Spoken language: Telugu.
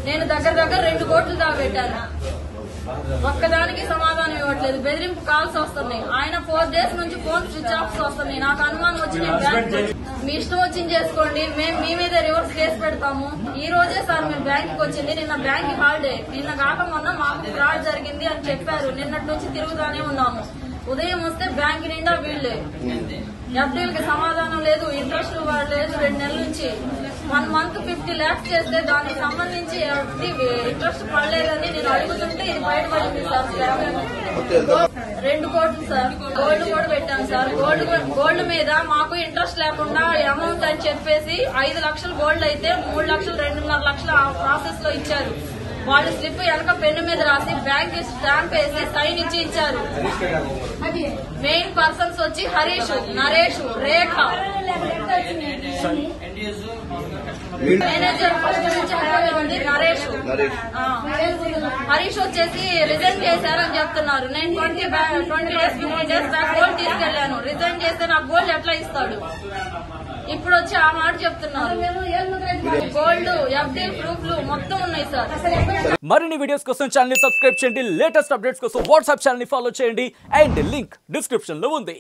నేను దగ్గర 2 కోట్లు దాబెట్టాను. ఒక్కదానికి సమాధానం ఇవ్వట్లేదు. బెదిరింపు కాల్స్ వస్తున్నాయి. ఆయన 4 days నుంచి ఫోన్ స్విచ్ ఆఫ్ వస్తున్నాయి. నాకు అనుమానం వచ్చి మీ ఇష్టం వచ్చింది చేసుకోండి, మేము మీ మీద రివర్స్ కేసు పెడతాము. ఈ రోజే సార్ మేము బ్యాంక్ వచ్చింది. నిన్న బ్యాంక్ హాలిడే. నిన్న కాక మొన్న మాకు ఫ్రాడ్ జరిగింది అని చెప్పారు. నిన్నటి నుంచి తిరుగుతానే ఉన్నాము. ఉదయం వస్తే బ్యాంక్ నిండా వీళ్ళే. ఎఫ్డీలకి సమాధానం లేదు, ఇంట్రెస్ట్ లేదు. 2 నెలల నుంచి 1 month 50 lakhs చేస్తే దానికి సంబంధించి ఇంట్రెస్ట్ పడలేదని నేను అడుగుతుంటే ఇది బయటపడింది సార్. 2 కోట్లు సార్. గోల్డ్ కూడా పెట్టాను సార్. గోల్డ్ మీద మాకు ఇంట్రెస్ట్ లేకుండా అమౌంట్ అని చెప్పేసి 5 లక్షలు గోల్డ్ అయితే 3 లక్షలు 2.5 లక్షలు ప్రాసెస్ లో ఇచ్చారు. వాళ్ళు స్లిప్ వెనక పెన్ను మీద రాసి బ్యాంక్ స్టాంప్ వేసి సైన్ ఇచ్చి ఇచ్చారు. మెయిన్ పర్సన్స్ వచ్చి హరీష్, నరేష్, రేఖ. మేనేజర్ ఫస్ట్ నుంచి ఉంది నరేష్. హరీష్ వచ్చేసి రిజైన్ చేశారని చెప్తున్నారు. నేను 20 days 15 days బ్యాక్ గోల్డ్ తీసుకెళ్లాను. రిజైన్ చేస్తే నాకు గోల్డ్ ఎట్లా ఇస్తాడు? ఇప్పుడు వచ్చి ఆ మాట చెప్తున్నారు. గోల్డ్, ఎఫ్డీ ప్రూఫ్లు మొత్తం ఉన్నాయి సార్. మరిన్ని వీడియోస్ కోసం ఛానల్ ని సబ్స్క్రైబ్ చేయండి. లేటెస్ట్ అప్డేట్స్ కోసం వాట్సాప్ ఛానల్ ని ఫాలో చేయండి. అండ్ లింక్ డిస్క్రిప్షన్ లో ఉంది.